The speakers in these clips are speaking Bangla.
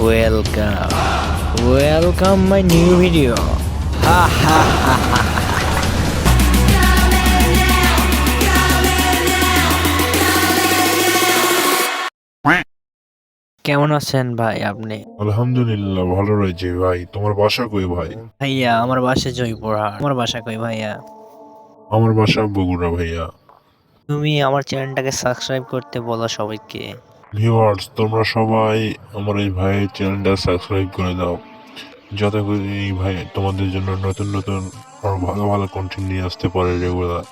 Welcome my new video. Ha ha ha ha. কেমন আছেন ভাই আপনি? আলহামদুলিল্লাহ ভালো রয়েছে ভাই। তোমার বাসা কই ভাই? ভাইয়া আমার বাসা জয়পুরহাট। আমার বাসা কই ভাইয়া? আমার বাসা বগুড়া ভাইয়া। তুমি আমার চ্যানেলটাকে সাবস্ক্রাইব করতে বলো সবাইকে। ভিউয়ার্স তোমরা সবাই আমার এই ভাইয়ের চ্যানেলটা সাবস্ক্রাইব করে দাও, যাতে করে এই ভাই তোমাদের জন্য নতুন নতুন আরো ভালো ভালো কন্টেন্ট নিয়ে আসতে পারে রেগুলার।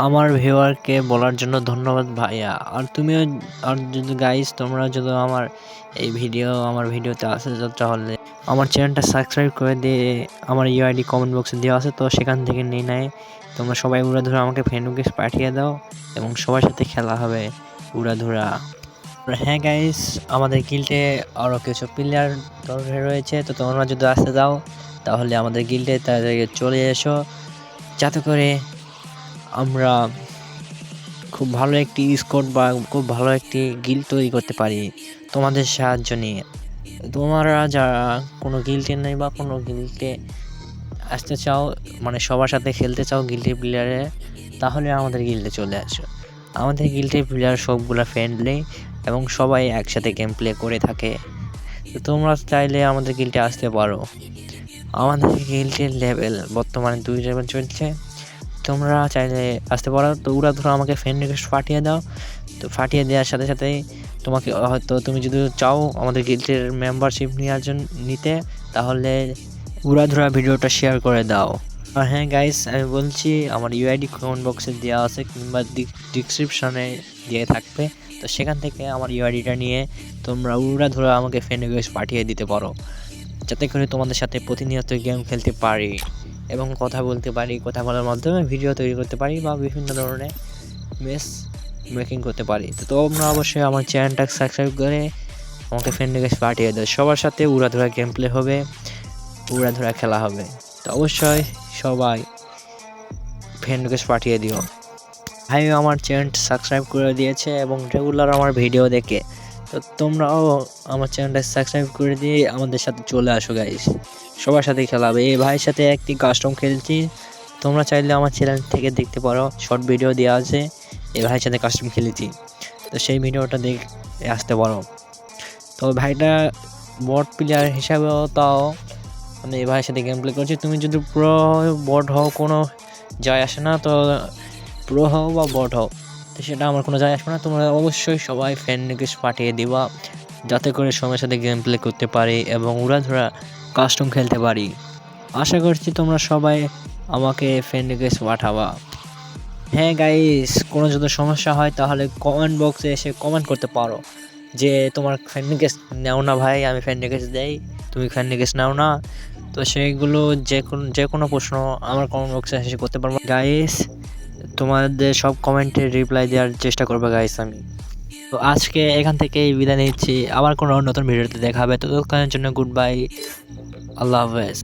আমার ভিউয়ারকে বলার জন্য ধন্যবাদ ভাইয়া। আর তুমিও, আর যদি গাইস তোমরা যদি আমার ভিডিওতে আসে তাহলে আমার চ্যানেলটা সাবস্ক্রাইব করে দিয়ে আমার ইউআইডি কমেন্ট বক্সে দেওয়া আছে, তো সেখান থেকে নিয়ে নেয়। তোমরা সবাই উড়াধুরা আমাকে ফ্রেন্ড রিকোয়েস্ট পাঠিয়ে দাও এবং সবার সাথে খেলা হবে উড়াধুরা। হ্যাঁ গাইস, আমাদের গিল্ডে আরও কিছু প্লেয়ার দরকার রয়েছে, তো তোমরা যদি আসতে দাও তাহলে আমাদের গিল্ডে তাদেরকে চলে এসো, যাতে করে আমরা খুব ভালো একটি স্কোয়াড বা খুব ভালো একটি গিল্ড তৈরি করতে পারি তোমাদের সাহায্য নিয়ে। তোমরা যারা কোনো গিল্ডে নেই বা কোনো গিল্ডে আসতে চাও, মানে সবার সাথে খেলতে চাও গিল্ডের প্লেয়ারে, তাহলে আমাদের গিল্ডে চলে আসো। আমাদের গিল্ডের প্লেয়ার সবগুলা ফ্রেন্ডলি এবং সবাই একসাথে গেম প্লে করে থাকে। তো তোমরা চাইলে আমাদের গিল্ডে আসতে পারো। আমাদের গিল্ডের লেভেল বর্তমানে 2 লেভেল চলছে। তোমরা চাইলে আসতে পারো। তো ওরা ধরো আমাকে ফ্রেন্ড রিকোয়েস্ট পাঠিয়ে দাও, তো পাঠিয়ে দেওয়ার সাথে সাথেই তোমাকে হয়তো তুমি যদি চাও আমাদের গিল্ডের মেম্বারশিপ নেওয়ার জন্য তাহলে উড়াধুরা ভিডিওটা শেয়ার করে দাও। আর হ্যাঁ গাইস, আমি বলছি আমার ইউআইডি কমেন্ট বক্সে দেওয়া আছে কিংবা ডিসক্রিপশনে দিয়ে থাকবে, তো সেখান থেকে আমার ইউআইডিটা নিয়ে তোমরা উড়াধুরা আমাকে ফ্রেন্ড রিকোয়েস্ট পাঠিয়ে দিতে পারো, যাতে করে তোমাদের সাথে প্রতিনিয়ত গেম খেলতে পারি এবং কথা বলতে পারি। কথা বলার মাধ্যমে ভিডিও তৈরি করতে পারি বা বিভিন্ন ধরনের মেস মেকিং করতে পারি। তো তোমরা অবশ্যই আমার চ্যানেলটা সাবস্ক্রাইব করে আমাকে ফ্রেন্ড রিকোয়েস্ট পাঠিয়ে দাও। সবার সাথে উড়াধুরা গেম প্লে হবে, উড়াধুরা খেলা হবে। তো অবশ্যই সবাই ফ্রেন্ড রিকোয়েস্ট পাঠিয়ে দিও। ভাই আমার চ্যানেলটা সাবস্ক্রাইব করে দিয়েছে এবং রেগুলার আমার ভিডিও দেখে, তো তোমরাও আমার চ্যানেলটা সাবস্ক্রাইব করে দিয়ে আমাদের সাথে চলে আসো গাইস। সবার সাথে খেলা হবে। এই ভাইয়ের সাথে একটি কাস্টম খেলছি, তোমরা চাইলে আমার চ্যানেল থেকে দেখতে পারো, শর্ট ভিডিও দেওয়া আছে। এই ভাইয়ের সাথে কাস্টম খেলেছি, তো সেই ভিডিওটা দেখে আসতে পারো। তো ভাইটা বট প্লেয়ার হিসাবেও তাও আমি এই ভাইয়ের সাথে গেম প্লে করছি। তুমি যদি প্রো বট হও কোনো যায় আসে না, তো প্রো হও বা বট হও, তো সেটা আমার কোনো যায় আসবে না। তোমরা অবশ্যই সবাই ফ্রেন্ড রিকোয়েস্ট পাঠিয়ে দিবা, যাতে করে সময়ের সাথে গেম প্লে করতে পারি এবং উড়াধুরা কাস্টম খেলতে পারি। আশা করছি তোমরা সবাই আমাকে ফ্রেন্ড রিকোয়েস্ট পাঠাবা। হ্যাঁ গাইস, কোনো যদি সমস্যা হয় তাহলে কমেন্ট বক্সে এসে কমেন্ট করতে পারো যে তোমার ফ্রেন্ড রিকোয়েস্ট নাও না ভাই, আমি ফ্রেন্ড রিকোয়েস্ট দেই, তুমি ফ্রেন্ড রিকোয়েস্ট নাও না। তো সেইগুলো যে কোনো প্রশ্ন আমার কমেন্ট বক্সে এসে করতে পারবো গাইস। তোমাদের সব কমেন্টের রিপ্লাই দেওয়ার চেষ্টা করবো গাইস আমি। তো আজকে এখান থেকে বিদায় নিচ্ছি, আবার কোনো নতুন ভিডিওতে দেখা হবে। ততক্ষণের জন্য গুড বাই, আল্লাহ হাফেজ।